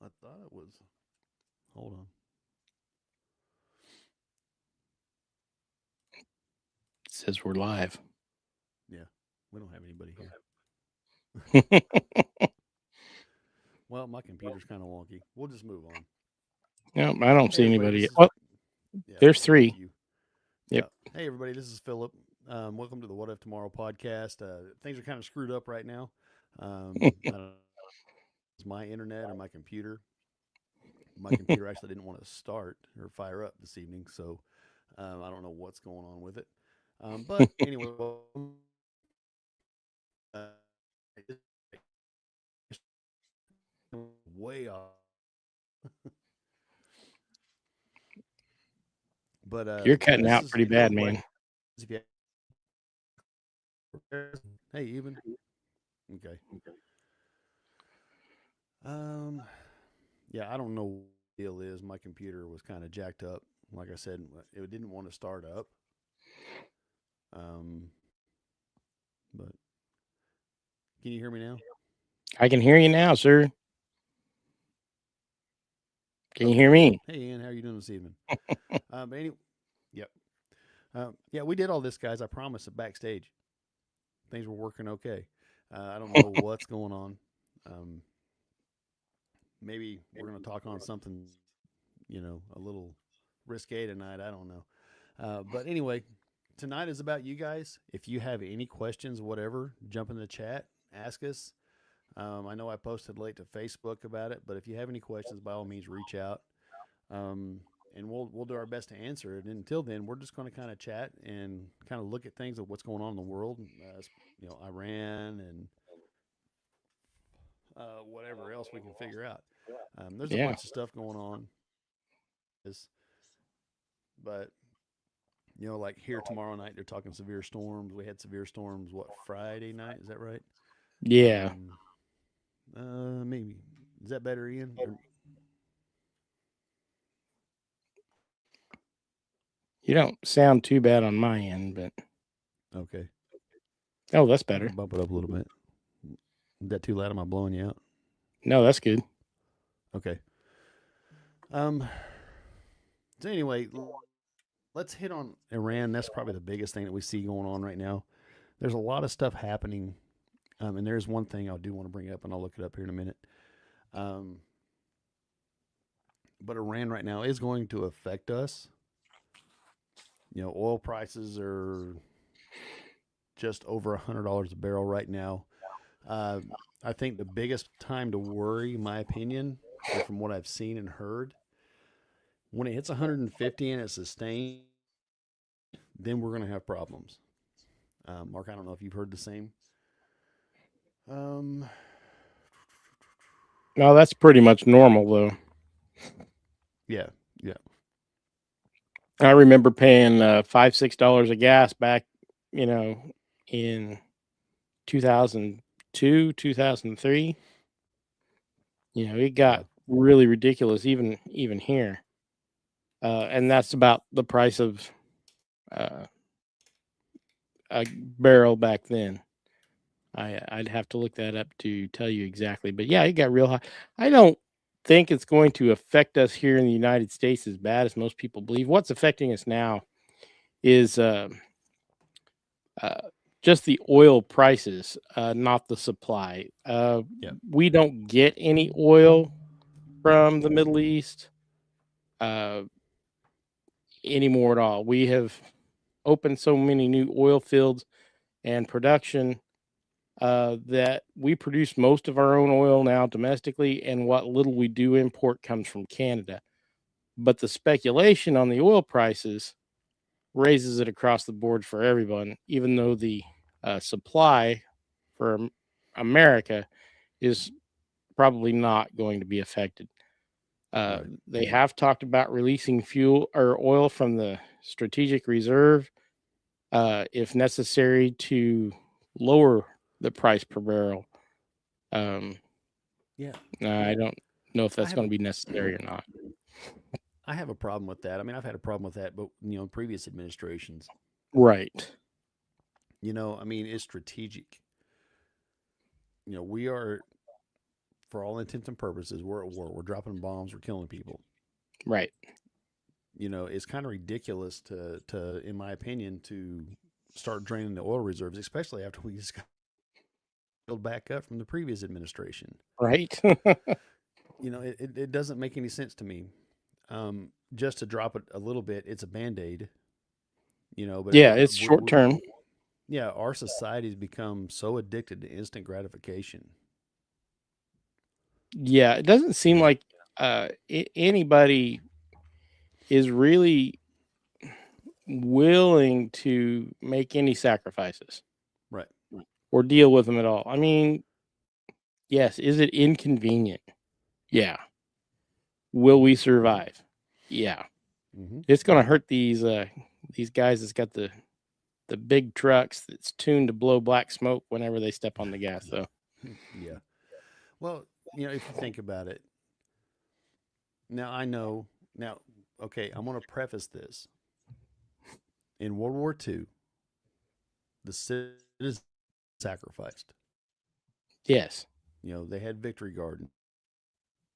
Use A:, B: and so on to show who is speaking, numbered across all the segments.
A: I thought it was. Hold on.
B: It says we're live.
A: Yeah, we don't have anybody here.
B: Yeah,
A: Well, my computer's kind of wonky. We'll just move on.
B: I don't
A: Hey,
B: see
A: everybody.
B: anybody
A: This
B: yet.
A: is.
B: Oh,
A: Yeah,
B: there's
A: there's a
B: three.
A: few.
B: Yep.
A: Yeah. Hey, everybody. This is Philip. Welcome to the What If Tomorrow podcast. Things are kind of screwed up right now. I don't know if it's my internet or my computer. My computer actually didn't want to start or fire up this evening, so I don't know what's going on with it. But anyway, uh, way off. But
B: You're cutting
A: this
B: out
A: is
B: pretty
A: if you have
B: bad,
A: any
B: man.
A: questions, if you hey, even okay. Um, yeah, I don't know what the deal is. My computer was kind of jacked up. Like I said, it didn't want to start up. Um, but can you hear me now?
B: I can hear you now, sir. Can you
A: Okay,
B: hear
A: good.
B: me?
A: Hey, Ian, how are you doing this evening? But anyway, yep. Yeah, we did all this, guys. I promise. Backstage, things were working okay. I don't know what's going on. Um, maybe we're going to talk on something, a little risque tonight. I don't know. But anyway, tonight is about you guys. If you have any questions, whatever, jump in the chat, ask us. I know I posted late to Facebook about it, but if you have any questions, by all means, reach out. Um, and we'll do our best to answer it. And until then, we're just going to kind of chat and kind of look at things of what's going on in the world, Iran and whatever else we can figure out. There's a
B: Yeah.
A: bunch of stuff going on, but like here tomorrow night, they're talking severe storms. We had severe storms. What, Friday night? Is that right?
B: Yeah.
A: Um, Maybe is that better, Ian?
B: You don't sound too bad on my end, but
A: Okay,
B: oh, that's
A: I
B: better.
A: can bump it up a little bit. Is that too loud? Am I blowing you out?
B: No, that's good.
A: Okay. Um. So anyway, let's hit on Iran. That's probably the biggest thing that we see going on right now. There's a lot of stuff happening, and there's one thing I do want to bring up, and I'll look it up here in a minute. Um, but Iran right now is going to affect us. Oil prices are just over $100 a barrel right now. Uh, I think the biggest time to worry, in my opinion, and from what I've seen and heard, when it hits 150 and it's sustained, then we're going to have problems. Mark, I don't know if you've heard the same. Um,
B: No, that's pretty much normal though.
A: yeah, yeah,
B: I remember paying $5-6 a gas back, you know, in 2002, 2003. It
A: yeah,
B: got really ridiculous even here. And that's about the price of uh, a barrel back then. I'd have to look that up to tell you exactly, but yeah, it got real high. I don't think it's going to affect us here in the United States as bad as most people believe. What's affecting us now is uh, just the oil prices, not the supply.
A: yeah,
B: We don't get any oil from the Middle East uh, anymore at all. We have opened so many new oil fields and production that we produce most of our own oil now domestically, and what little we do import comes from Canada. But the speculation on the oil prices raises it across the board for everyone, even though the supply for America is probably not going to be affected.
A: right,
B: They have talked about releasing fuel or oil from the strategic reserve if necessary to lower the price per barrel. Um,
A: yeah.
B: I don't know if
A: I
B: that's
A: have
B: going
A: a,
B: to be necessary or not.
A: I have a problem with that. I mean, I've had a problem with that, but in previous administrations,
B: Right.
A: I mean, it's strategic. We are for all intents and purposes, we're at war. We're dropping bombs. We're killing people.
B: Right.
A: It's kind of ridiculous to, in my opinion, to start draining the oil reserves, especially after we just got built back up from the previous administration.
B: Right.
A: It doesn't make any sense to me. Just to drop it a little bit, it's a band aid. But
B: Yeah, it's short term.
A: yeah, our society's become so addicted to instant gratification.
B: Yeah, it doesn't seem like anybody is really willing to make any sacrifices
A: Right.
B: or deal with them at all. I mean, yes, is it inconvenient? Yeah. Will we survive? Yeah.
A: Mm-hmm.
B: It's going to hurt these guys that's got the big trucks that's tuned to blow black smoke whenever they step on the gas, though.
A: Yeah. Well, if you think about it, now I know. Now, okay, I'm going to preface this. In World War II, the citizens sacrificed.
B: Yes.
A: They had victory garden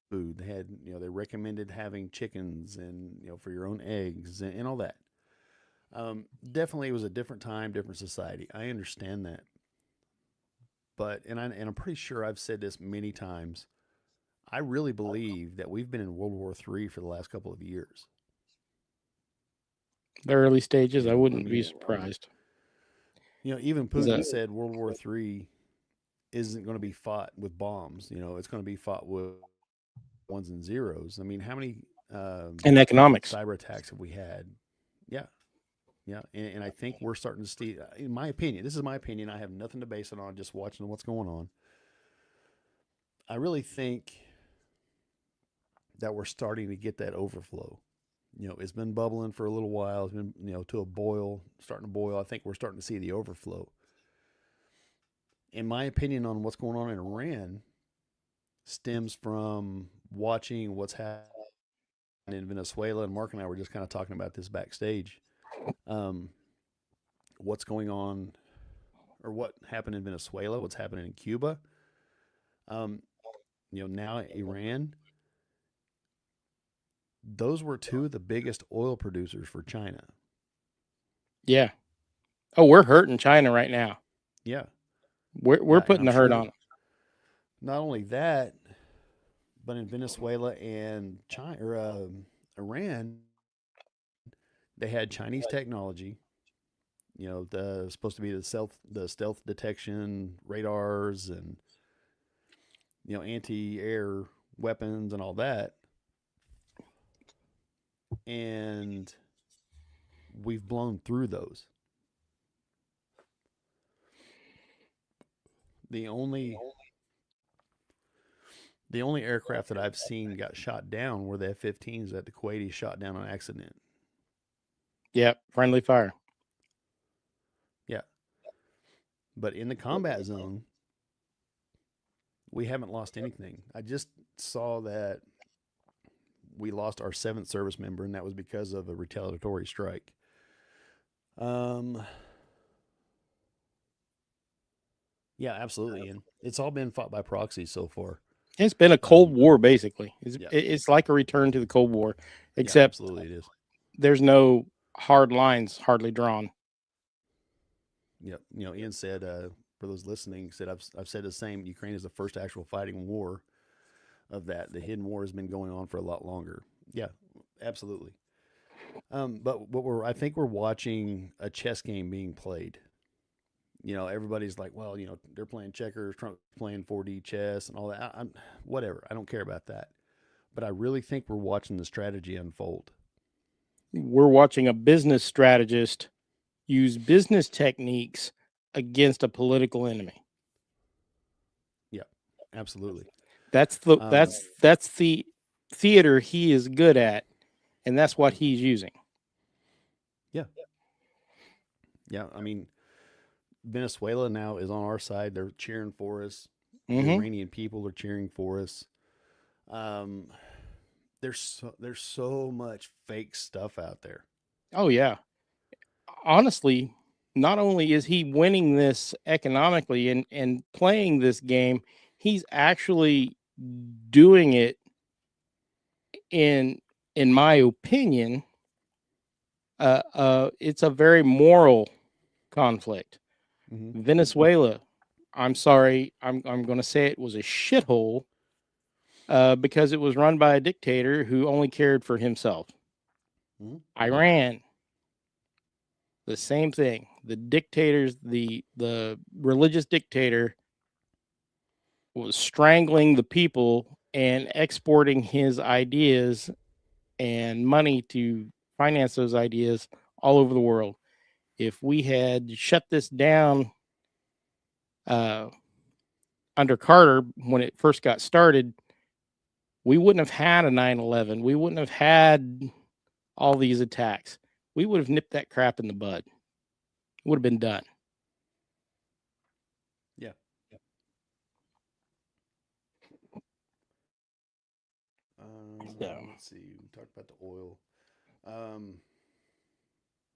A: food. They had, they recommended having chickens and, for your own eggs and all that. Definitely, it was a different time, different society. I understand that, but I'm pretty sure I've said this many times. I really believe that we've been in World War III for the last couple of years.
B: The early stages, I wouldn't
A: mean,
B: be surprised.
A: Even Putin said World War III isn't going to be fought with bombs. It's going to be fought with ones and zeros. I mean, how many
B: and economics
A: cyber attacks have we had? Yeah. Yeah, and I think we're starting to see, in my opinion, this is my opinion. I have nothing to base it on, just watching what's going on. I really think that we're starting to get that overflow. It's been bubbling for a little while. It's been, to a boil, starting to boil. I think we're starting to see the overflow. In my opinion, on what's going on in Iran, stems from watching what's happening in Venezuela. And Mark and I were just kind of talking about this backstage. What's going on, or what happened in Venezuela, what's happening in Cuba, now Iran. Those were two of the biggest oil producers for China.
B: Yeah. Oh, we're hurting China right now.
A: Yeah.
B: We're putting the hurt on them.
A: Not only that, but in Venezuela and China or Iran, they had Chinese technology. The supposed to be the stealth detection radars and anti-air weapons and all that. And we've blown through those. The only aircraft that I've seen got shot down were the F-15s that the Kuwaitis shot down on accident.
B: Yep, friendly fire.
A: Yeah. But in the combat zone, we haven't lost anything. I just saw that we lost our 7th service member, and that was because of a retaliatory strike. Yeah, absolutely. And it's all been fought by proxy so far.
B: It's been a Cold War, basically. It's like a return to the Cold War, except
A: absolutely it is.
B: There's no hard lines hardly drawn.
A: Yep. Ian said, for those listening, said I've said the same. Ukraine is the first actual fighting war of that. The hidden war has been going on for a lot longer. Yeah, absolutely. But I think we're watching a chess game being played. Everybody's like, well, they're playing checkers, Trump's playing 4D chess and all that. I'm whatever. I don't care about that. But I really think we're watching the strategy unfold.
B: We're watching a business strategist use business techniques against a political enemy.
A: Yeah, absolutely.
B: That's the theater he is good at, and that's what he's using.
A: Yeah. Yeah, I mean, Venezuela now is on our side. They're cheering for us. Mm-hmm. The Iranian people are cheering for us. There's so much fake stuff out there.
B: Oh yeah. Honestly, not only is he winning this economically and playing this game, he's actually doing it, in my opinion, it's a very moral conflict.
A: Mm-hmm.
B: Venezuela, I'm sorry, I'm going to say it was a shithole because it was run by a dictator who only cared for himself.
A: Mm-hmm.
B: Iran, the same thing. The dictators, the religious dictator was strangling the people and exporting his ideas and money to finance those ideas all over the world. If we had shut this down under Carter when it first got started, we wouldn't have had a 9/11. We wouldn't have had all these attacks. We would have nipped that crap in the bud. It would have been done.
A: Yeah. Let's see. We talked about the oil.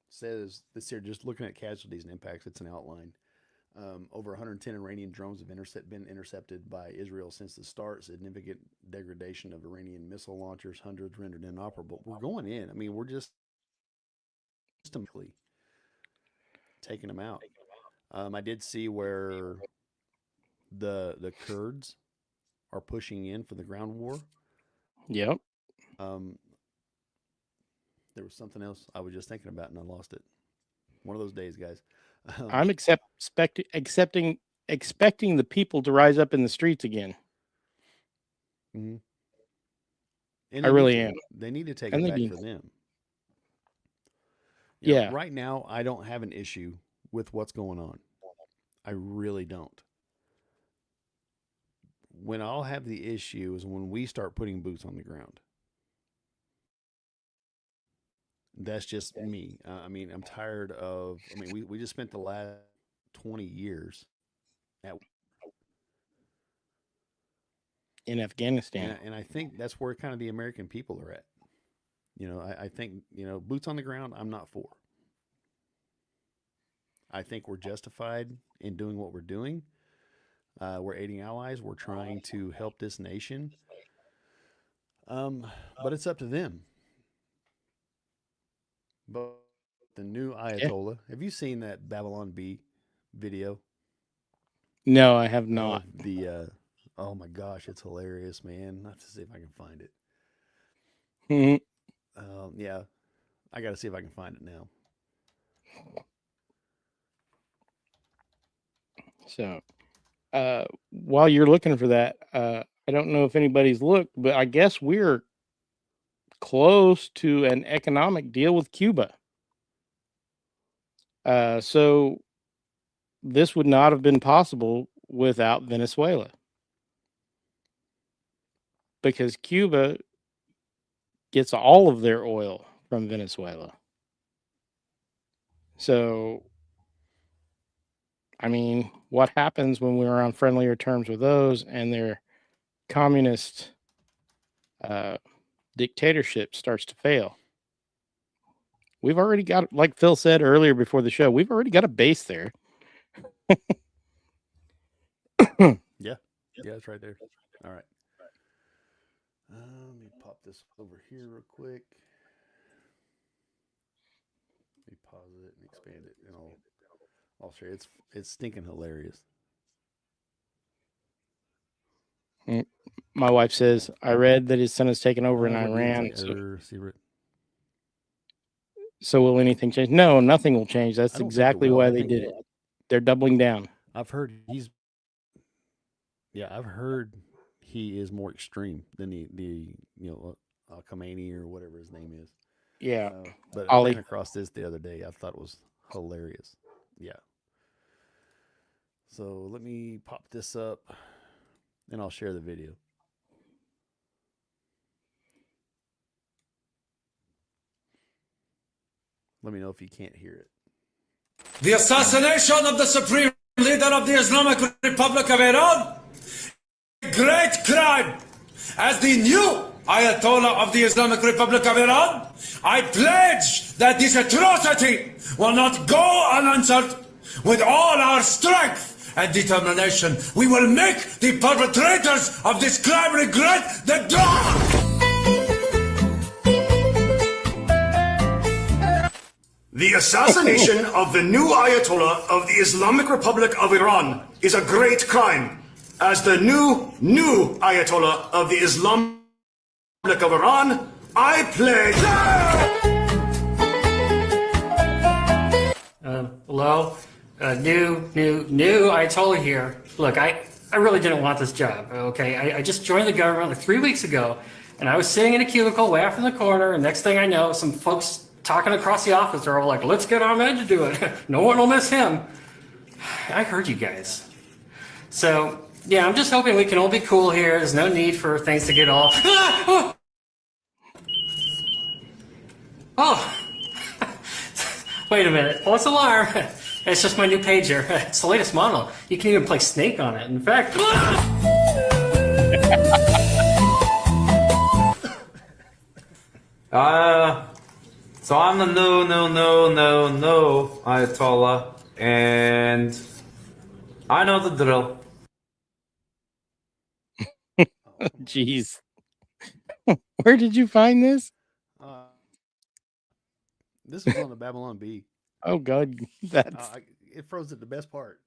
A: Says this here, just looking at casualties and impacts, it's an outline. Over 110 Iranian drones have been intercepted by Israel since the start. Significant degradation of Iranian missile launchers, hundreds rendered inoperable. We're going in. I mean, we're just systematically taking them out. I did see where the Kurds are pushing in for the ground war.
B: Yep.
A: There was something else I was just thinking about and I lost it. One of those days, guys.
B: I'm expecting the people to rise up in the streets again.
A: Mm-hmm.
B: I really am.
A: They need to take it back for them.
B: Yeah.
A: Right now, I don't have an issue with what's going on. I really don't. When I'll have the issue is when we start putting boots on the ground. That's just me. I mean, I'm tired of. I mean, we just spent the last 20 years
B: in Afghanistan,
A: and I think that's where kind of the American people are at. I think boots on the ground. I'm not for. I think we're justified in doing what we're doing. We're aiding allies. We're trying to help this nation. But it's up to them. But the new Ayatollah, have you seen that Babylon Bee video?
B: No, I have not.
A: Oh my gosh, it's hilarious, man. I have to see if I can find it. Yeah, I got to see if I can find it now.
B: So, while you're looking for that, I don't know if anybody's looked, but I guess we're close to an economic deal with Cuba. So this would not have been possible without Venezuela, because Cuba gets all of their oil from Venezuela. So, I mean, what happens when we're on friendlier terms with those and their communist dictatorship starts to fail? We've already got, like Phil said earlier before the show, we've already got a base there.
A: Yeah, it's right there. All right. Let me pop this over here real quick. Let me pause it and expand it, and I'll share. It's stinking hilarious.
B: My wife says, I read that his son has taken over in Iran. So will anything change? No, nothing will change. That's exactly why they did it. They're doubling down.
A: I've heard he is more extreme than the Khamenei or whatever his name is.
B: Yeah.
A: But I ran across this the other day. I thought it was hilarious. Yeah. So let me pop this up and I'll share the video. Let me know if you can't hear it.
C: The assassination of the supreme leader of the Islamic Republic of Iran, a great crime. As the new Ayatollah of the Islamic Republic of Iran, I pledge that this atrocity will not go unanswered. With all our strength and determination. We will make the perpetrators of this crime regret the dawn.
D: The assassination of the new Ayatollah of the Islamic Republic of Iran is a great crime. As the new Ayatollah of the Islamic Republic of Iran, I pledge.
E: Hello? New Ayatollah here. Look, I really didn't want this job, okay? I just joined the government like 3 weeks ago, and I was sitting in a cubicle way off in the corner, and next thing I know, some folks talking across the office are all like, let's get Ahmed to do it. No one will miss him. I heard you guys. So, yeah, I'm just hoping we can all be cool here. There's no need for things to get all... Oh! Wait a minute. False alarm. It's just my new pager. It's the latest model. You can even play Snake on it. In fact...
F: So I'm the new Ayatollah, and I know the drill.
B: Jeez. Where did you find this?
A: This was on the Babylon Bee.
B: Oh God, that's
A: it froze at the best part.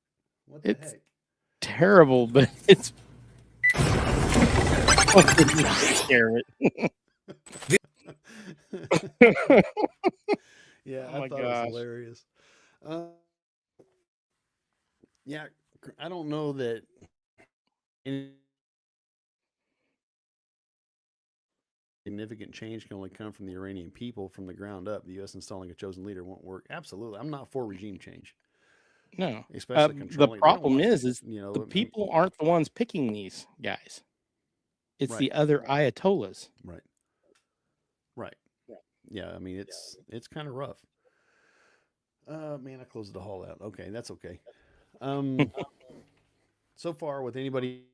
A: What the heck?
B: Terrible, but it's scare it.
A: Yeah,
B: Oh
A: I
B: my
A: thought it
B: gosh.
A: was hilarious. Yeah, I don't know that any significant change can only come from the Iranian people from the ground up. The U.S. installing a chosen leader won't work. Absolutely, I'm not for regime change.
B: No,
A: Especially
B: the
A: controlling.
B: problem is
A: you
B: the people aren't the ones picking these guys. It's
A: Right.
B: the other Ayatollahs.
A: Right. Right. Yeah, I mean it's kind of rough. Man, I closed the hall out. Okay, that's okay. So far with anybody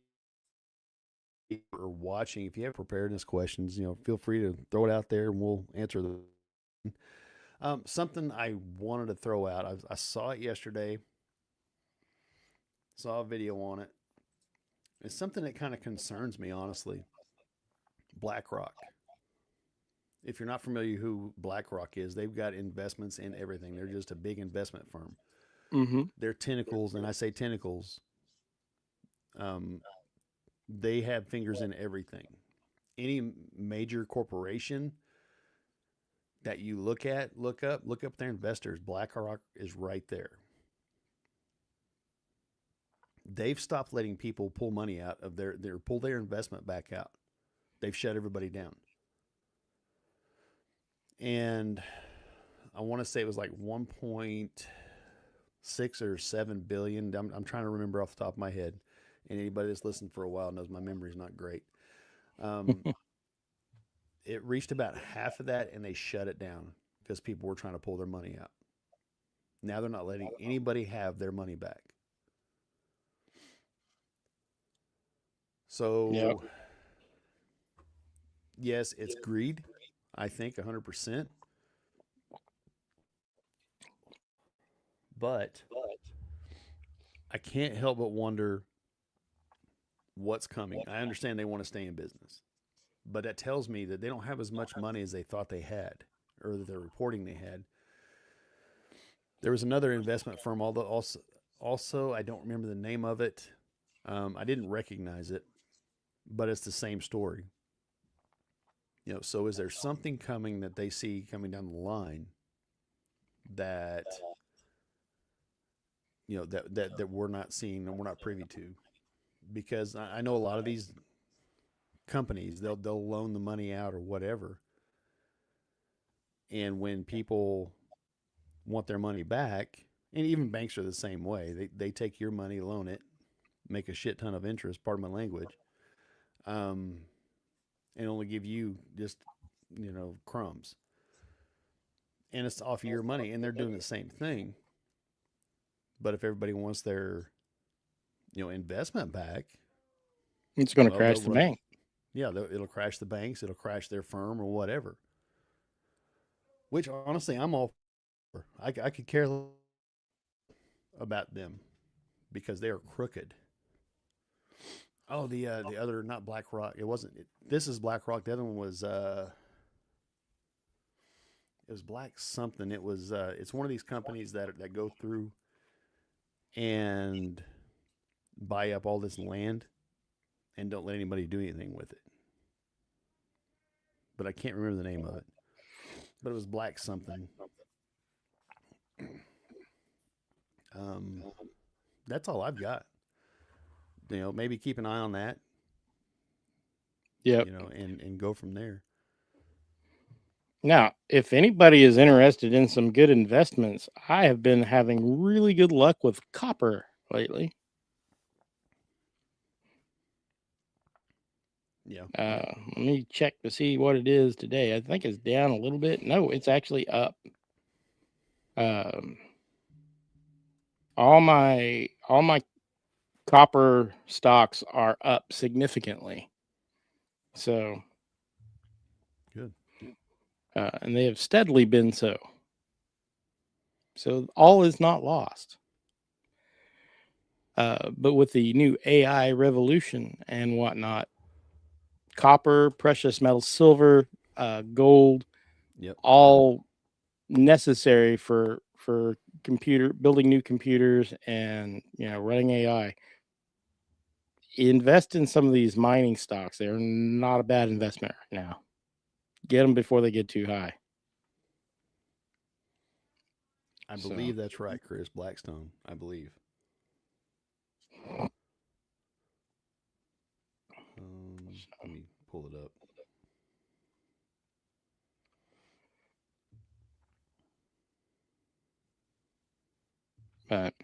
A: or watching, if you have preparedness questions, feel free to throw it out there and we'll answer them. Something I wanted to throw out. I saw it yesterday. Saw a video on it. It's something that kind of concerns me, honestly. BlackRock. If you're not familiar who BlackRock is, they've got investments in everything. They're just a big investment firm.
B: Mm-hmm.
A: Their tentacles, and I say tentacles, they have fingers in everything. Any major corporation that you look up their investors. BlackRock is right there. They've stopped letting people pull money out of pull their investment back out. They've shut everybody down. And I want to say it was like 1.6 or 7 billion. I'm trying to remember off the top of my head. And anybody that's listened for a while knows my memory's not great. It reached about half of that and they shut it down because people were trying to pull their money out. Now they're not letting anybody have their money back. So,
B: Yep.
A: Yes, it's greed. I think 100%. But I can't help but wonder what's coming. I understand they want to stay in business, but that tells me that they don't have as much money as they thought they had, or that they're reporting they had. There was another investment firm, although also I don't remember the name of it. I didn't recognize it, but it's the same story. So is there something coming that they see coming down the line that that we're not seeing and we're not privy to? Because I know a lot of these companies, they'll loan the money out or whatever, and when people want their money back, and even banks are the same way, they take your money, loan it, make a shit ton of interest, pardon my language, and only give you just crumbs, and it's off of your money, and they're doing the same thing. But if everybody wants their investment back,
B: It's going to crash the bank.
A: Yeah, it'll crash the banks, it'll crash their firm or whatever. Which honestly, I'm all for. I could care about them, because they are crooked. Oh, the other, not BlackRock. It wasn't. This is BlackRock. The other one was it was Black something. It was it's one of these companies that go through and buy up all this land and don't let anybody do anything with it. But I can't remember the name of it. But it was Black something. That's all I've got. Maybe keep an eye on that.
B: Yep.
A: And go from there.
B: Now, if anybody is interested in some good investments, I have been having really good luck with copper lately.
A: Yeah.
B: Let me check to see what it is today. I think it's down a little bit. No, it's actually up. All my copper stocks are up significantly. So
A: good.
B: And they have steadily been so. So all is not lost. But with the new AI revolution and whatnot, copper, precious metals, silver, gold,
A: yep,
B: all necessary for building new computers and running AI. Invest in some of these mining stocks. They're not a bad investment right now. Get them before they get too high.
A: I believe that's right, Chris. Blackstone, I believe. Let me pull it up.
B: But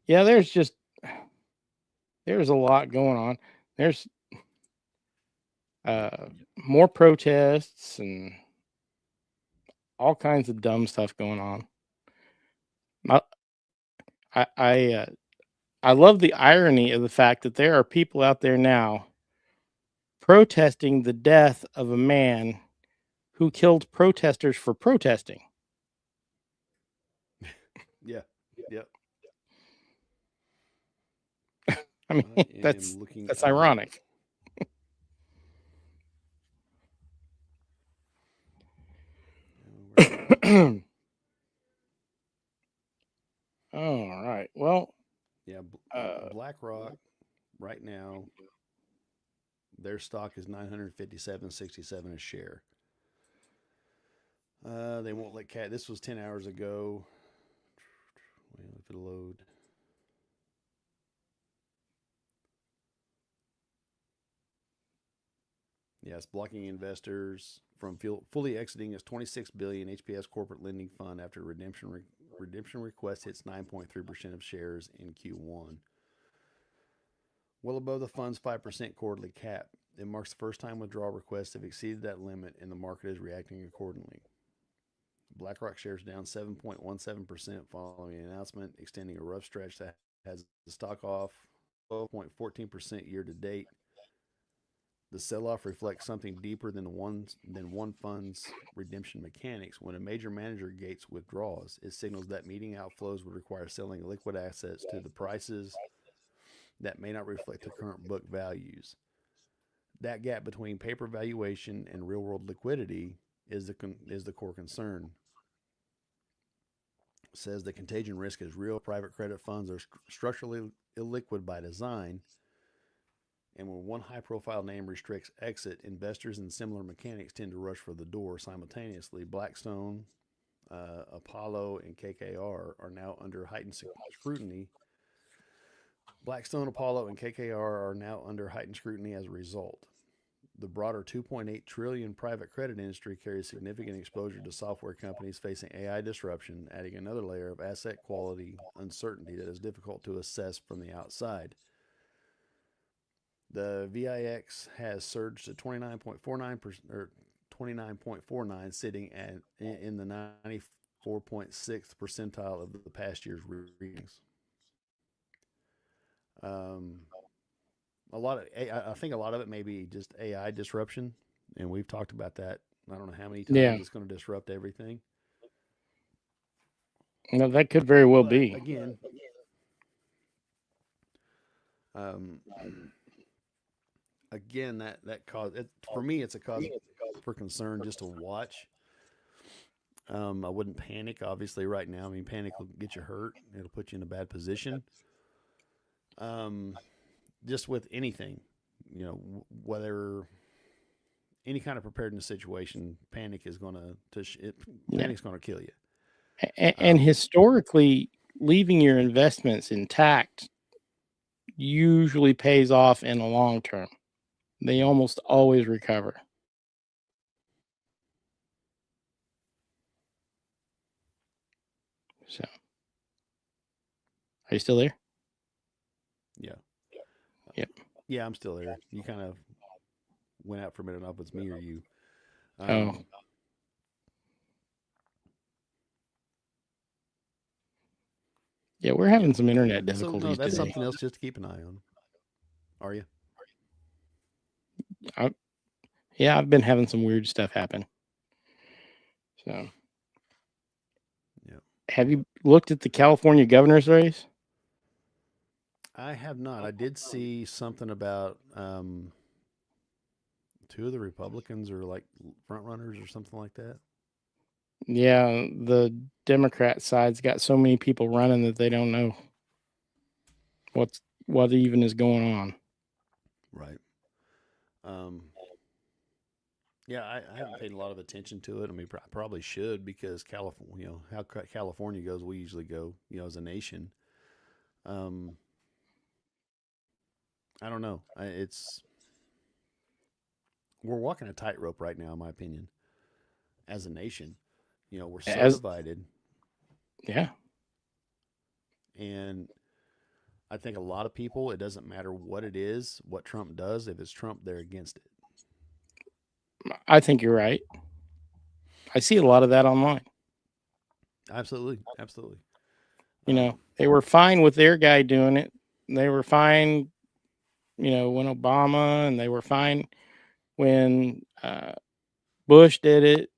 B: yeah, there's a lot going on. There's more protests and all kinds of dumb stuff going on. I love the irony of the fact that there are people out there now protesting the death of a man who killed protesters for protesting.
A: Yeah. Yep.
B: I mean, that's ironic. All right. Well,
A: yeah, BlackRock right now, their stock is $957.67 a share. They won't let cat. This was 10 hours ago. Well, if it'll load. Yeah, it's blocking investors from fully exiting its $26 billion HPS corporate lending fund after redemption request hits 9.3% of shares in Q1. Well above the fund's 5% quarterly cap. It marks the first time withdrawal requests have exceeded that limit, and the market is reacting accordingly. BlackRock shares down 7.17% following the announcement, extending a rough stretch that has the stock off 12.14% year to date. The sell-off reflects something deeper than one fund's redemption mechanics. When a major manager gates withdrawals, it signals that meeting outflows would require selling liquid assets to the prices that may not reflect the current book values. That gap between paper valuation and real-world liquidity is the core concern. It says the contagion risk is real. Private credit funds are structurally illiquid by design. And when one high-profile name restricts exit, investors in similar mechanics tend to rush for the door simultaneously. Blackstone, Apollo, and KKR are now under heightened scrutiny. Blackstone, Apollo, and KKR are now under heightened scrutiny as a result. The broader $2.8 trillion private credit industry carries significant exposure to software companies facing AI disruption, adding another layer of asset quality uncertainty that is difficult to assess from the outside. The VIX has surged to 29.49% or 29.49, sitting in the 94.6th percentile of the past year's readings. I think a lot of it may be just AI disruption, and we've talked about that. I don't know how many times it's going to disrupt everything.
B: No, that could very well be.
A: Again, Um, again, that cause it, for me, it's a cause for concern just to watch. I wouldn't panic, obviously, right now. I mean, panic will get you hurt. It'll put you in a bad position. Um, just with anything, whether any kind of preparedness situation, panic is going panic's going to kill you.
B: And historically, leaving your investments intact usually pays off in the long term. They almost always recover. So, are you still there?
A: Yeah.
B: Yep.
A: Yeah, I'm still there. You kind of went out for a minute. I don't know if it's me or you.
B: Oh. Yeah, we're having some internet difficulties
A: so, no, that's
B: today.
A: something else just to keep an eye on. Are you?
B: Yeah, I've been having some weird stuff happen. So,
A: yeah.
B: Have you looked at the California governor's race?
A: I have not. I did see something about two of the Republicans are like front runners or something like that.
B: Yeah, the Democrat side's got so many people running that they don't know what even is going on.
A: Right. Yeah, I haven't paid a lot of attention to it. I mean, I probably should because California, how California goes, we usually go, as a nation. I don't know. We're walking a tightrope right now, in my opinion, as a nation. We're so divided.
B: Yeah.
A: And I think a lot of people, it doesn't matter what it is, what Trump does. If it's Trump, they're against it.
B: I think you're right. I see a lot of that online.
A: Absolutely. Absolutely.
B: They were fine with their guy doing it. They were fine, when Obama, and they were fine when Bush did it.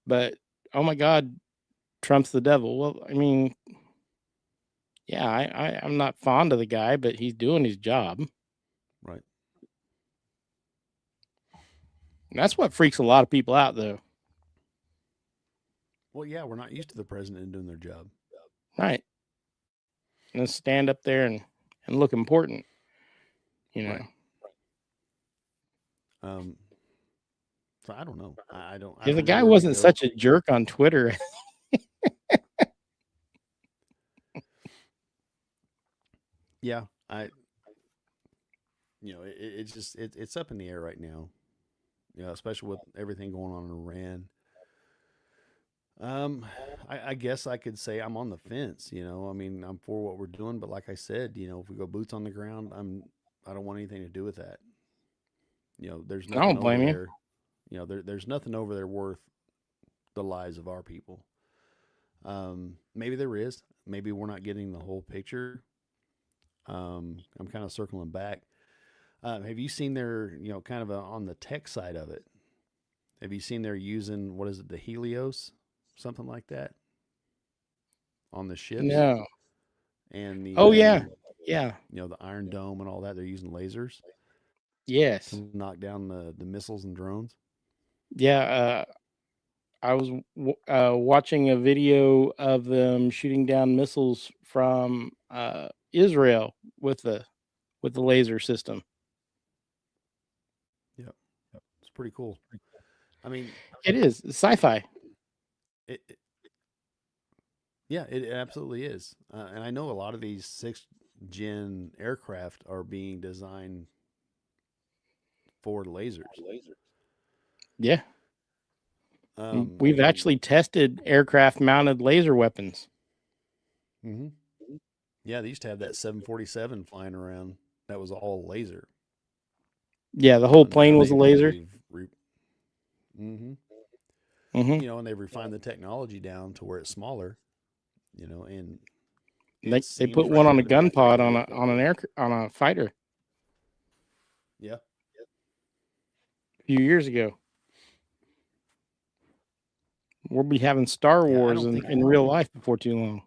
B: But, oh my God, Trump's the devil. Well, I mean, yeah, I'm not fond of the guy, but he's doing his job.
A: Right.
B: And that's what freaks a lot of people out, though.
A: Well, yeah, we're not used to the president doing their job.
B: Right. And stand up there and look important,
A: Right. So I don't know. I don't.
B: If the guy wasn't such a jerk on Twitter.
A: Yeah, it's just it's up in the air right now. Especially with everything going on in Iran. I guess I could say I'm on the fence. I mean, I'm for what we're doing, but like I said, if we go boots on the ground, I don't want anything to do with that. There's nothing.
B: I don't blame
A: over there. There's nothing over there worth the lives of our people. Maybe there is. Maybe we're not getting the whole picture. I'm kind of circling back. Have you seen their, kind of on the tech side of it? Have you seen they're using, what is it, the Helios, something like that, on the ships?
B: No.
A: And the
B: yeah,
A: the Iron Dome and all that. They're using lasers.
B: Yes.
A: To knock down the missiles and drones.
B: Yeah. I was watching a video of them shooting down missiles from Israel with the laser system.
A: Yep. It's pretty cool. I mean,
B: it is sci-fi.
A: Yeah, it absolutely is. And I know a lot of these 6th-gen aircraft are being designed for lasers.
B: Yeah. We've actually tested aircraft-mounted laser weapons.
A: Mm-hmm. Yeah, they used to have that 747 flying around. That was all laser.
B: Yeah, the whole plane was a laser.
A: Mm-hmm.
B: Mm-hmm.
A: And they've refined the technology down to where it's smaller. And
B: they put one on a gun pod on a fighter.
A: Yeah.
B: A few years ago. We'll be having Star Wars in real life before too long.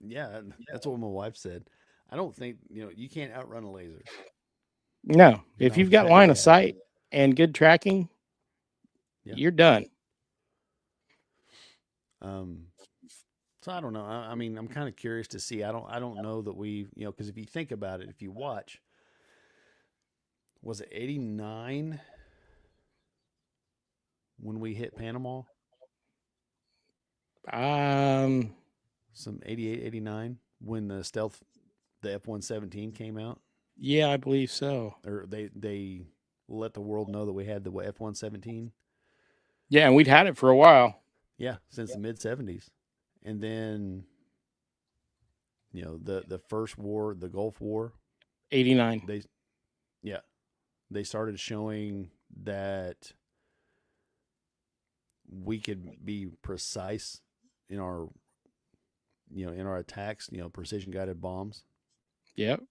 A: Yeah, that's what my wife said. I don't think you can't outrun a laser.
B: No, if you've got
A: that
B: line
A: ain't
B: of sight and good tracking,
A: Yeah.
B: you're done.
A: So I don't know. I mean, I'm kind of curious to see. I don't know that we, because if you think about it, if you watch, was it 89 when we hit Panama? Some 88, 89 when the F-117 came out.
B: Yeah, I believe so.
A: Or they let the world know that we had the F-117.
B: Yeah, and we'd had it for a while.
A: Yeah, since the mid 70s. And then the first war, the Gulf War,
B: 89.
A: They started showing that we could be precise in our attacks, precision guided bombs.
B: Yep.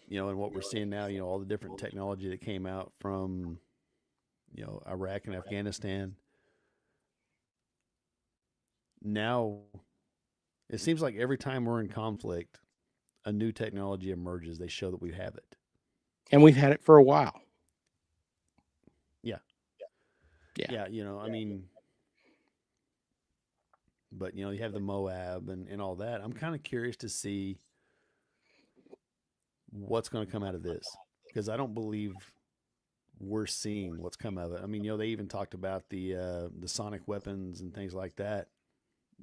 A: And what we're seeing now, all the different technology that came out from Iraq and Afghanistan. Now it seems like every time we're in conflict, a new technology emerges. They show that we have it.
B: And we've had it for a while.
A: Yeah.
B: Yeah.
A: I mean, but you have the Moab and all that. I'm kind of curious to see what's going to come out of this, because I don't believe we're seeing what's come out of it. I mean, they even talked about the sonic weapons and things like that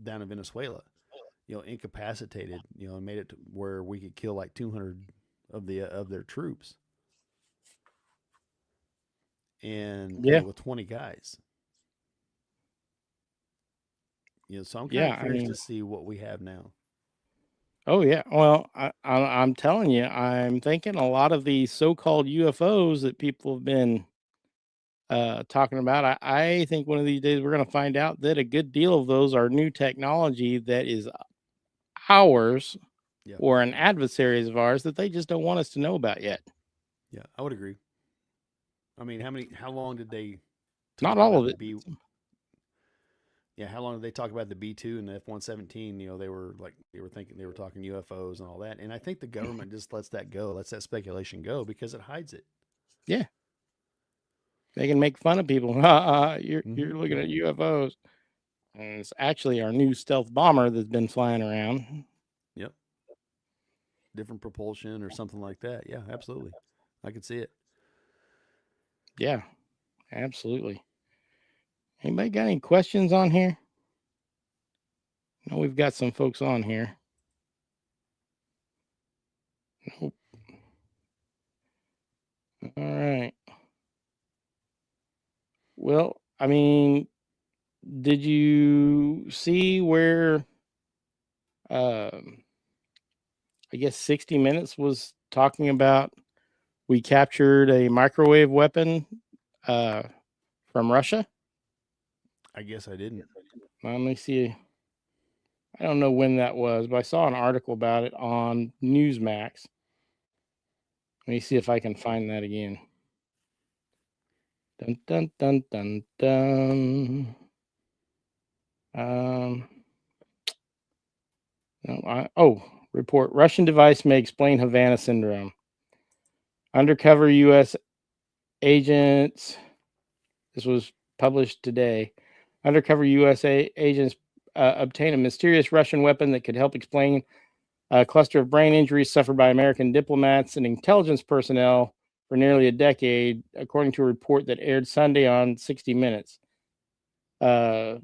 A: down in Venezuela, incapacitated, and made it to where we could kill like 200 of their troops. And with 20 guys. So I'm kind of curious to see what we have now.
B: Oh yeah. Well, I'm telling you, I'm thinking a lot of these so-called UFOs that people have been talking about. I think one of these days we're going to find out that a good deal of those are new technology that is ours or an adversaries of ours that they just don't want us to know about yet.
A: Yeah, I would agree. I mean, how long did they?
B: Not all of it.
A: How long did they talk about the B-2 and the F-117? They were talking UFOs and all that. And I think the government just lets that go, lets that speculation go because it hides it.
B: Yeah. They can make fun of people. You're looking at UFOs. And it's actually our new stealth bomber that's been flying around.
A: Yep. Different propulsion or something like that. Yeah, absolutely. I could see it.
B: Yeah, absolutely. Anybody got any questions on here? No, we've got some folks on here. Nope. All right. Well, I mean, did you see where I guess 60 Minutes was talking about we captured a microwave weapon from Russia?
A: I guess I didn't.
B: Let me see. I don't know when that was, but I saw an article about it on Newsmax. Let me see if I can find that again. Dun, dun, dun, dun, dun. Report. Russian device may explain Havana syndrome. Undercover U.S. agents. This was published today. Undercover U.S. agents obtain a mysterious Russian weapon that could help explain a cluster of brain injuries suffered by American diplomats and intelligence personnel for nearly a decade, according to a report that aired Sunday on 60 Minutes. The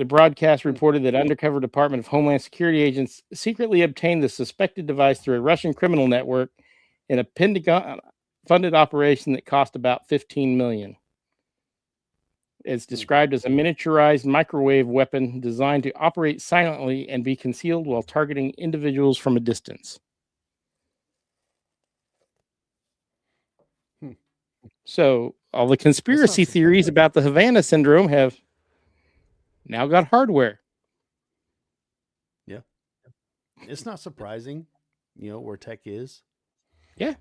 B: broadcast reported that undercover Department of Homeland Security agents secretly obtained the suspected device through a Russian criminal network in a Pentagon-funded operation that cost about $15 million. It's described as a miniaturized microwave weapon designed to operate silently and be concealed while targeting individuals from a distance. So all the conspiracy theories about the Havana syndrome have now got hardware.
A: Yeah. It's not surprising, where tech is.
B: Yeah.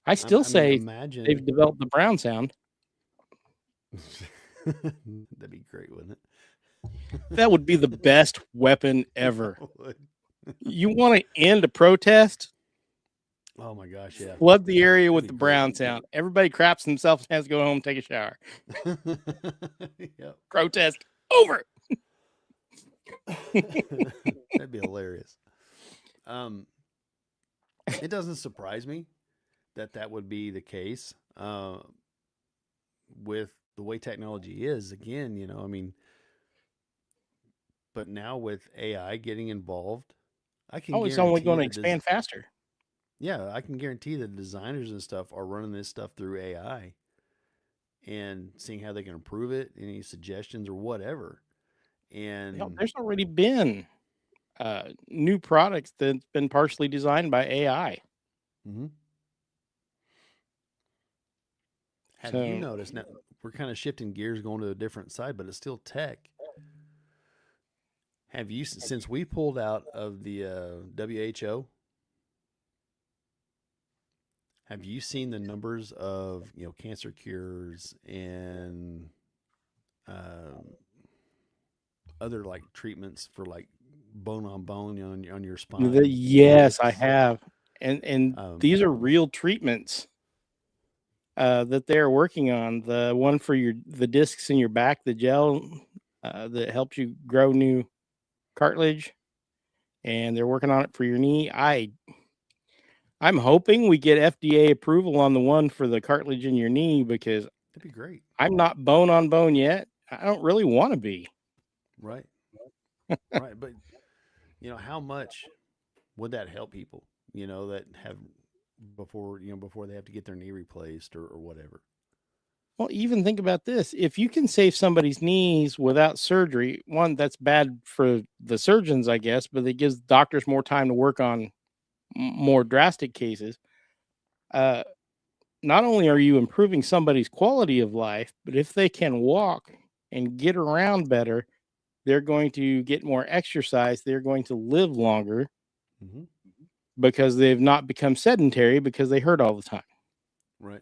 B: I still say they've developed the Brown sound.
A: That'd be great, wouldn't it?
B: That would be the best weapon ever. You want to end a protest?
A: Oh my gosh, yeah.
B: Flood the area
A: That'd
B: with
A: be
B: the
A: great.
B: brown sound. Everybody craps themselves and has to go home and take a shower.
A: Yep.
B: Protest over.
A: That'd be hilarious. It doesn't surprise me that would be the case with the way technology is. Again, I mean, but now with AI getting involved, I can
B: Oh, it's only
A: guarantee
B: going to
A: the
B: expand faster.
A: yeah, I can guarantee the designers and stuff are running this stuff through AI and seeing how they can improve it, any suggestions or whatever.
B: Hell,
A: And
B: there's already been new products that's been partially designed by AI.
A: mhm. Have you
B: So,
A: noticed now we're kind of shifting gears going to a different side, but it's still tech. Have you since we pulled out of the WHO? Have you seen the numbers of cancer cures and um, other like treatments for like bone on bone on your spine,
B: yes, I
A: discs?
B: have, and
A: Um,
B: these are real treatments that they're working on. The one for the discs in your back, the gel that helps you grow new cartilage, and they're working on it for your knee. I'm hoping we get FDA approval on the one for the cartilage in your knee because
A: that'd be great,
B: I'm not bone on bone yet. I don't really want to be.
A: right? Right, but how much would that help people? That have before they have to get their knee replaced or whatever.
B: Well, even think about this. If you can save somebody's knees without surgery, one, that's bad for the surgeons, I guess, but it gives doctors more time to work on more drastic cases. Uh, Not only are you improving somebody's quality of life, but if they can walk and get around better, they're going to get more exercise. They're going to live longer
A: Mm-hmm.
B: because they've not become sedentary because they hurt all the time.
A: Right.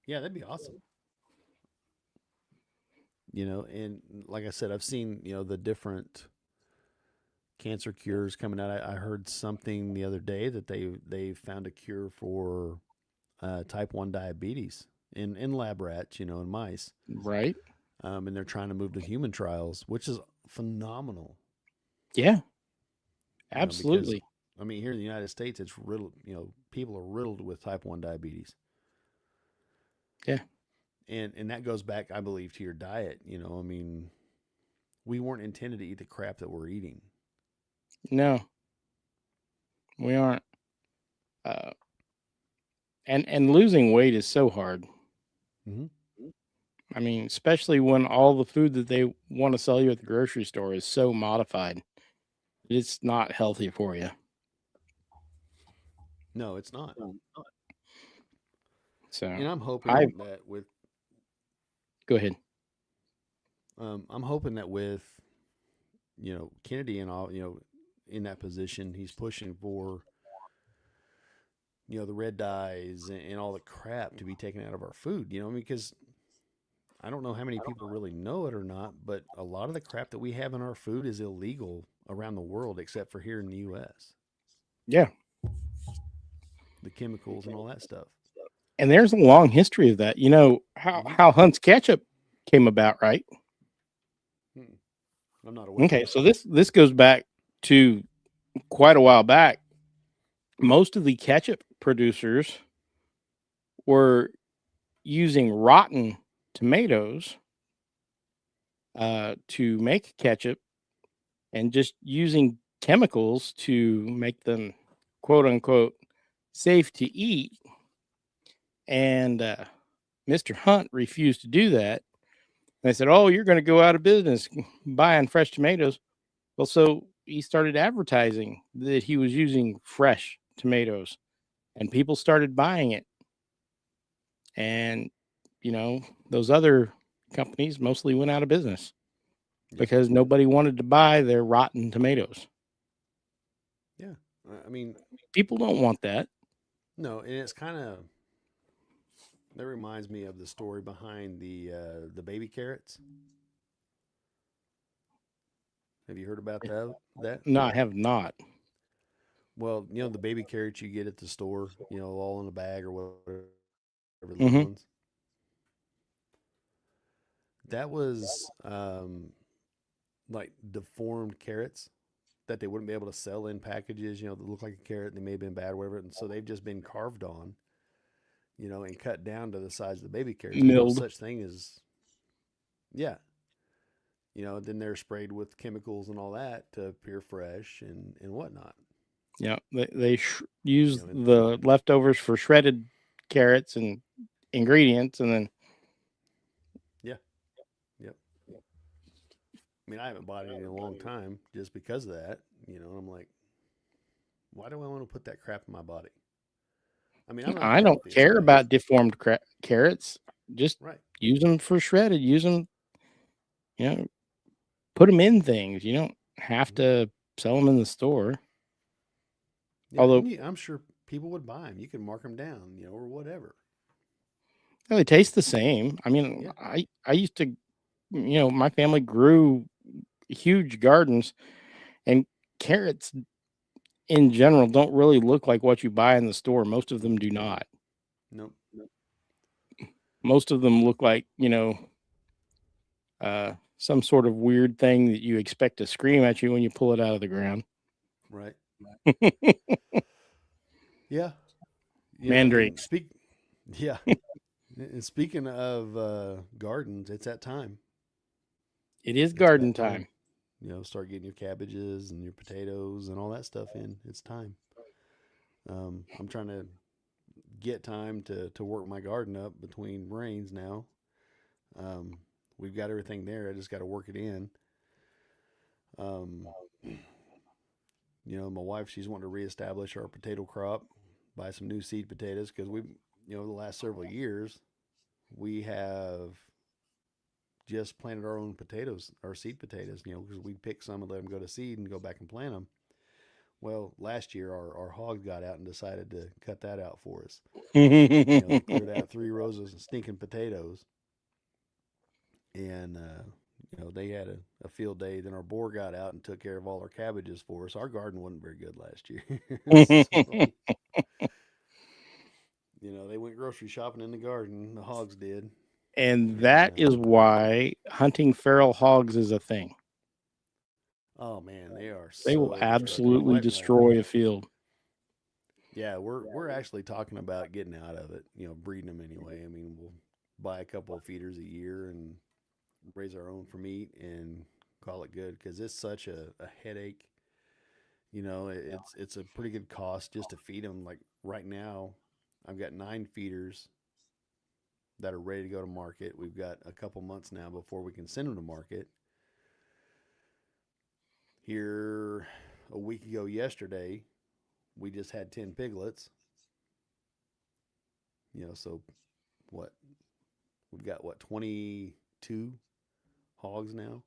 A: Yeah, that'd be awesome. And like I said, I've seen the different cancer cures coming out. I heard something the other day that they found a cure for type 1 diabetes in lab rats, in mice.
B: Right?
A: And they're trying to move to human trials, which is phenomenal.
B: Yeah,
A: Because
B: absolutely.
A: I mean, here in the United States, it's riddled. People are riddled with type 1 diabetes.
B: Yeah.
A: And that goes back, I believe, to your diet. I mean, we weren't intended to eat the crap that we're eating.
B: No, we aren't. Uh, and losing weight is so hard.
A: Mm-hmm.
B: I mean, especially when all the food that they want to sell you at the grocery store is so modified. It's not healthy for you.
A: No, it's not.
B: So
A: And I'm
B: I
A: hoping that with
B: go ahead.
A: I'm hoping that with Kennedy and all in that position, he's pushing for the red dyes and all the crap to be taken out of our food. Because I don't know how many people really know it or not, but a lot of the crap that we have in our food is illegal around the world, except for here in the U.S.
B: Yeah.
A: The chemicals and all that stuff.
B: And there's a long history of that. You know how Hunt's ketchup came about, right?
A: I'm not aware.
B: Okay, so this goes back to quite a while back. Most of the ketchup producers were using rotten tomatoes to make ketchup and just using chemicals to make them quote unquote safe to eat. And Mr. Hunt refused to do that. And they said, "Oh, you're going to go out of business buying fresh tomatoes." Well, so he started advertising that he was using fresh tomatoes, and people started buying it. And those other companies mostly went out of business
A: Yep.
B: because nobody wanted to buy their rotten tomatoes.
A: Yeah, I mean,
B: People don't want that.
A: no, and it's kind of that reminds me of the story behind the baby carrots. Have you heard about that?
B: No, I have not.
A: Well, the baby carrots you get at the store, all in a bag or whatever, the little
B: Hmm.
A: ones. That was like deformed carrots that they wouldn't be able to sell in packages, that look like a carrot and they may have been bad or whatever. And so they've just been carved on, and cut down to the size of the baby carrots. There's no
B: Milled.
A: such thing as, yeah. Then they're sprayed with chemicals and all that to appear fresh and whatnot.
B: Yeah, they use
A: And
B: the leftovers for shredded carrots and ingredients, and then
A: yeah, yep. I mean, I haven't bought any in a long time just because of that. And I'm like, why do I want to put that crap in my body? I mean, I'm not the
B: I don't
A: healthiest
B: care
A: guy.
B: about deformed carrots. Just
A: Right.
B: use them for shredded. Use them, put them in things. You don't have to sell them in the store.
A: Yeah,
B: Although
A: I'm sure people would buy them. You can mark them down, or whatever.
B: they taste the same. I mean,
A: Yeah.
B: I used to, my family grew huge gardens, and carrots in general don't really look like what you buy in the store. Most of them do not.
A: Nope.
B: Most of them look like, some sort of weird thing that you expect to scream at you when you pull it out of the ground.
A: Right. Yeah.
B: Mandrakes.
A: Yeah. And speaking of gardens, it's that time.
B: It is
A: It's
B: garden
A: about
B: time.
A: Start getting your cabbages and your potatoes and all that stuff in. It's time. I'm trying to get time to work my garden up between rains now. We've got everything there. I just got to work it in. Um, my wife, she's wanting to reestablish our potato crop, buy some new seed potatoes because the last several years, we have just planted our own potatoes, our seed potatoes, because we'd pick some and let them go to seed and go back and plant them. Well, last year our hog got out and decided to cut that out for us. They cleared out 3 rows of stinking potatoes, and they had a field day. Then our boar got out and took care of all our cabbages for us. Our garden wasn't very good last year, so they went grocery shopping in the garden. The hogs did,
B: And that is why hunting feral hogs is a thing.
A: oh man, they are.
B: They will
A: So destructive.
B: absolutely destroy a field.
A: Yeah, we're actually talking about getting out of it. Breeding them anyway. I mean, we'll buy a couple of feeders a year and raise our own for meat and call it good because it's such a headache. It's a pretty good cost just to feed them. Like right now, I've got 9 feeders that are ready to go to market. We've got a couple months now before we can send them to market. Here, a week ago yesterday, we just had 10 piglets. So what? We've got 22 hogs now.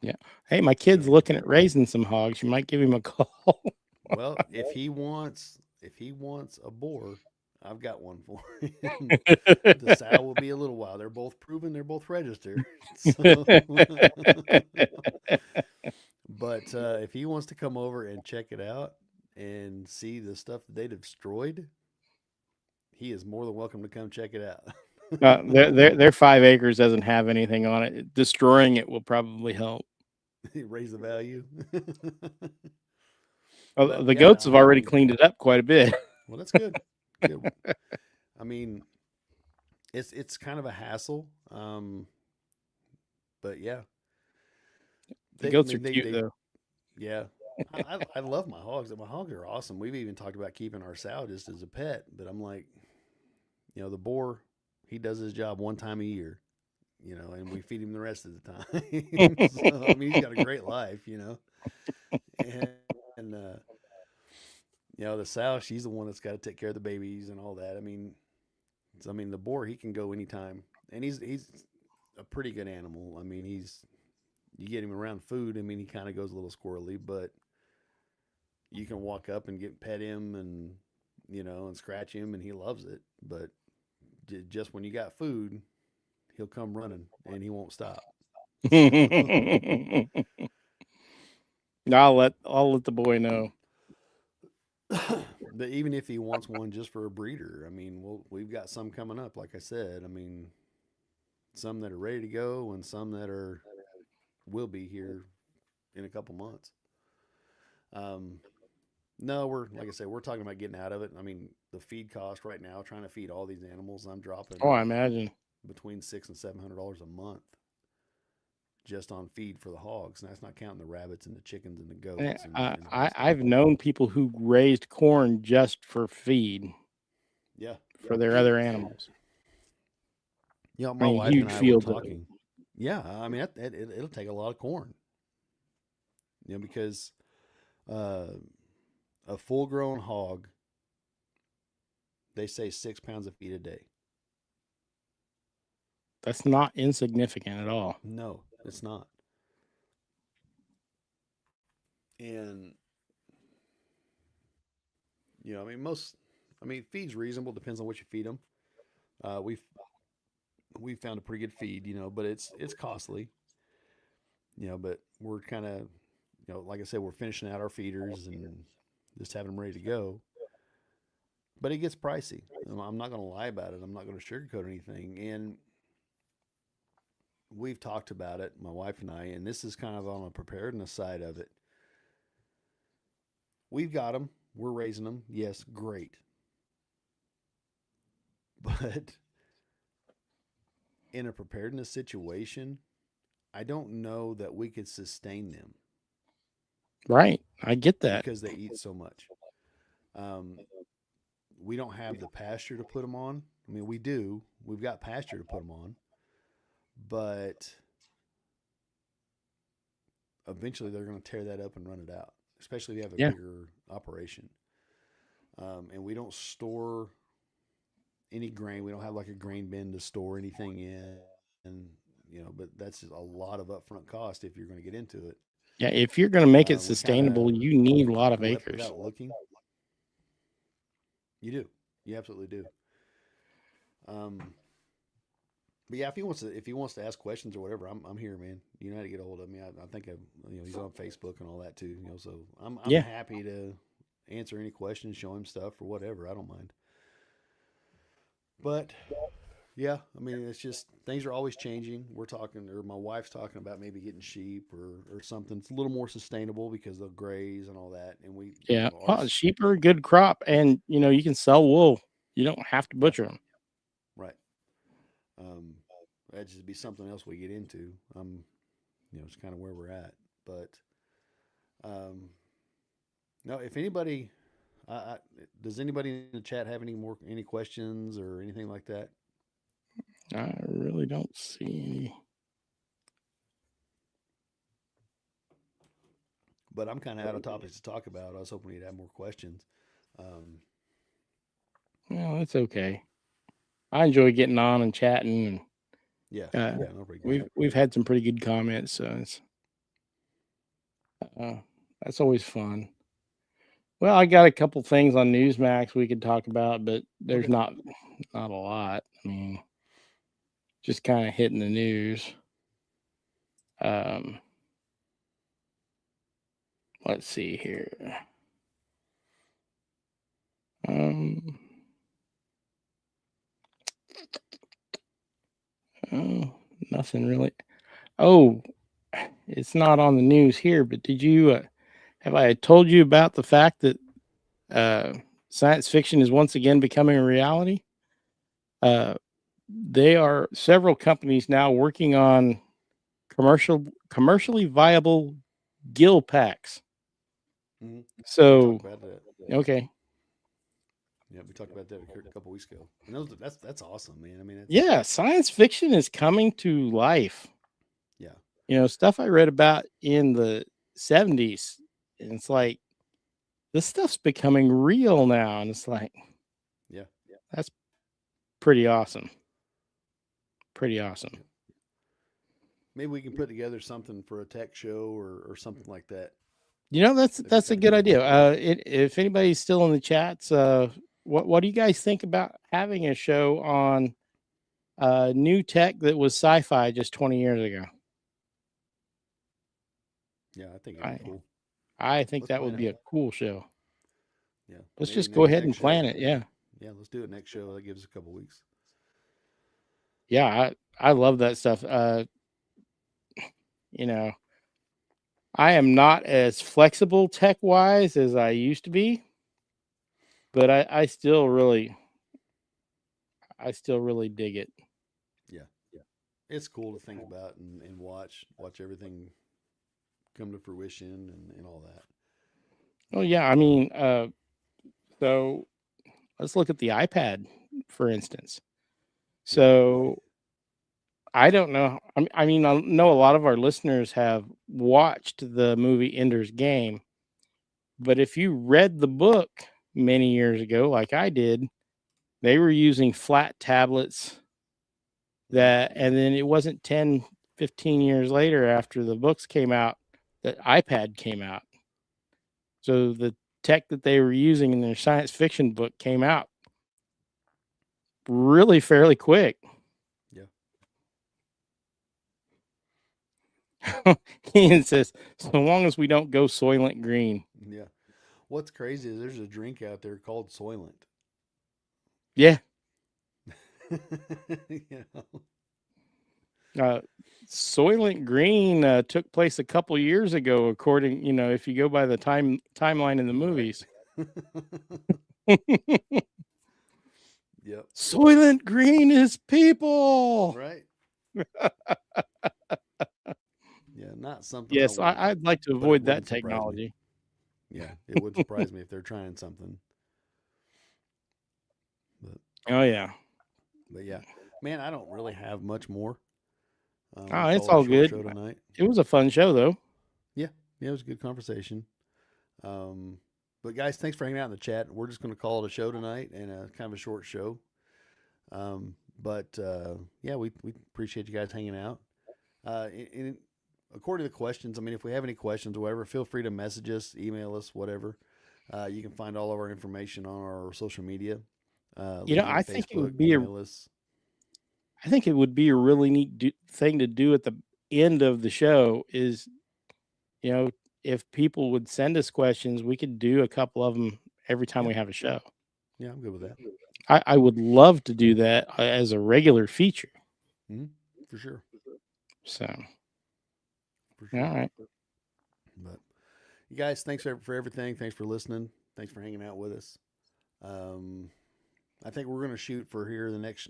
B: Yeah. Hey, my kid's looking at raising some hogs. You might give him a call.
A: Well, if he wants a boar, I've got one for him. The sow will be a little while. They're both proven. They're both registered. So. But if he wants to come over and check it out and see the stuff that they destroyed, he is more than welcome to come check it out.
B: Their 5 acres doesn't have anything on it. Destroying it will probably help.
A: Raise the value.
B: The goats have already cleaned it up quite a bit.
A: Well, that's good. Good. I mean, it's kind of a hassle, but yeah.
B: The goats are cute though.
A: Yeah, I love my hogs. My hogs are awesome. We've even talked about keeping our sow just as a pet, but I'm like, the boar, he does his job one time a year, and we feed him the rest of the time. So, I mean, he's got a great life, and the sow, she's the one that's got to take care of the babies and all that. I mean, the boar, he can go anytime, and he's a pretty good animal. I mean, you get him around food. I mean, he kind of goes a little squirrely, but you can walk up and pet him and and scratch him, and he loves it. But just when you got food, he'll come running and he won't stop. So,
B: I'll let the boy know.
A: But even if he wants one just for a breeder, I mean, we've got some coming up. Like I said, I mean, some that are ready to go, and some that will be here in a couple months. No, like I said, we're talking about getting out of it. I mean, the feed cost right now, trying to feed all these animals, I'm dropping
B: Oh, I imagine.
A: between $600 and $700 a month just on feed for the hogs. And that's not counting the rabbits and the chickens and the goats. And all that stuff.
B: I've known people who raised corn just for feed.
A: Yeah,
B: for their other animals.
A: Yeah, my wife and I were talking. Yeah, I mean, it'll take a lot of corn. You know, because a full-grown hog, they say 6 pounds of feed a day.
B: That's not insignificant at all.
A: No, it's not. And you know, I mean, feed's reasonable. Depends on what you feed them. We've found a pretty good feed, you know, but it's costly. You know, but we're kind of, you know, like I said, we're finishing out our feeders and just having them ready to go. But it gets pricey. I'm not going to lie about it. I'm not going to sugarcoat anything. And we've talked about it, my wife and I, and this is kind of on the preparedness side of it. We've got them. We're raising them. Yes, great. But in a preparedness situation, I don't know that we could sustain them.
B: Right. I get that.
A: Because they eat so much. We don't have the pasture to put them on. I mean, we do. We've got pasture to put them on. But eventually they're going to tear that up and run it out, especially if you have a bigger operation. And we don't store any grain. We don't have like a grain bin to store anything in. And, you know, but that's a lot of upfront cost if you're going to get into it.
B: Yeah, if you're going to make it sustainable, you need a lot of acres.
A: Without looking. You do. You absolutely do. But yeah, if he wants to ask questions or whatever, I'm here, man. You know how to get a hold of me. I think he's on Facebook and all that too. You know, so I'm happy to answer any questions, show him stuff or whatever. I don't mind. But yeah, I mean, it's just things are always changing. We're talking, or my wife's talking about maybe getting sheep or something. It's a little more sustainable because they'll graze and all that. And
B: sheep are a good crop, and you know you can sell wool. You don't have to butcher them.
A: Right. That'd just be something else we get into. You know, it's kind of where we're at. But no, if anybody, does anybody in the chat have any questions or anything like that?
B: I really don't see any.
A: But I'm kind of out of topics to talk about. I was hoping you'd have more questions.
B: Well, it's okay. I enjoy getting on and chatting, and we've had some pretty good comments, so it's that's always fun. Well, I got a couple things on Newsmax we could talk about, but there's not a lot. I mean, just kind of hitting the news. Let's see here. Oh, nothing really. Oh, it's not on the news here, but did you have I told you about the fact that science fiction is once again becoming a reality? There are several companies now working on commercially viable gill packs.
A: Mm-hmm.
B: So, okay.
A: Yeah, we talked about that a couple weeks ago. And that's awesome, man. I mean,
B: science fiction is coming to life.
A: Yeah.
B: You know, stuff I read about in the 70s, and it's like, this stuff's becoming real now. And it's like,
A: yeah,
B: that's pretty awesome. Pretty awesome.
A: Maybe we can put together something for a tech show or something like that.
B: You know, that's a good idea. If anybody's still in the chats, what do you guys think about having a show on new tech that was sci-fi just 20 years ago?
A: Yeah, I think it'd be cool.
B: I think
A: Let's
B: that
A: plan
B: would be
A: it.
B: a cool show.
A: Yeah.
B: Let's
A: Maybe
B: just go ahead and
A: next
B: plan
A: show.
B: it. Yeah.
A: Yeah, let's do it next show. That gives us a couple weeks.
B: Yeah, I love that stuff. You know, I am not as flexible tech wise as I used to be, but I still really dig it.
A: Yeah. It's cool to think about and watch everything come to fruition and all that.
B: Oh yeah, I mean, so let's look at the iPad, for instance.
A: Yeah.
B: So I don't know. I mean, I know a lot of our listeners have watched the movie Ender's Game, but if you read the book many years ago, like I did, they were using flat tablets that, and then it wasn't 10, 15 years later after the books came out that iPad came out. So the tech that they were using in their science fiction book came out really fairly quick.
A: Yeah.
B: Ian says, so long as we don't go Soylent Green.
A: Yeah. What's crazy is there's a drink out there called Soylent.
B: Yeah.
A: You know?
B: Soylent Green took place a couple years ago, according, if you go by the timeline in the movies.
A: Yep.
B: Soylent Green is people.
A: Right. Yeah, not something
B: Yes,
A: I want,
B: I'd like to
A: but it
B: avoid that
A: wouldn't surprise me.
B: technology.
A: Yeah, it would surprise me if they're trying something.
B: Oh yeah.
A: But yeah, man, I don't really have much more.
B: Oh,
A: We'll
B: it's
A: call it a
B: all
A: short
B: good.
A: show tonight.
B: It was a fun show though.
A: Yeah, it was a good conversation. But guys, thanks for hanging out in the chat. We're just going to call it a show tonight and kind of a short show. Yeah, we appreciate you guys hanging out. And according to the questions, I mean, if we have any questions or whatever, feel free to message us, email us, whatever. You can find all of our information on our social media.
B: I think it would be
A: email us.
B: I think it would be a really neat thing to do at the end of the show is, if people would send us questions, we could do a couple of them every time we have a show.
A: Yeah, I'm good with that.
B: I would love to do that as a regular feature.
A: Mm-hmm. For sure.
B: So,
A: For sure.
B: all right.
A: But you guys, thanks for everything. Thanks for listening. Thanks for hanging out with us. I think we're going to shoot for here the next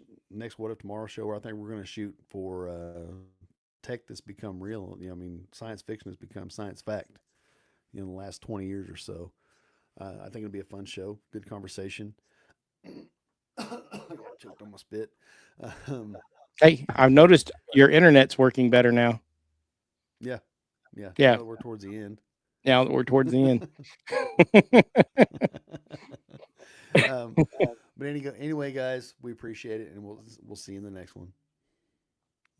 A: What If Tomorrow show. Where I think we're going to shoot for tech that's become real. I mean, science fiction has become science fact. In the last 20 years or so. I think it'll be a fun show. Good conversation. I got choked on my spit.
B: Hey, I've noticed your internet's working better now.
A: Yeah.
B: Yeah.
A: We're towards the end.
B: Now that we're towards the end.
A: But anyway, guys, we appreciate it, and we'll see you in the next one.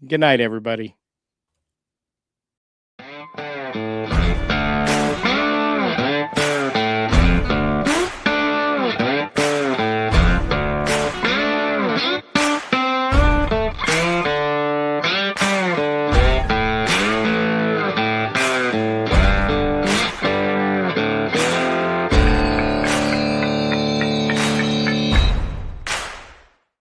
B: Good night, everybody.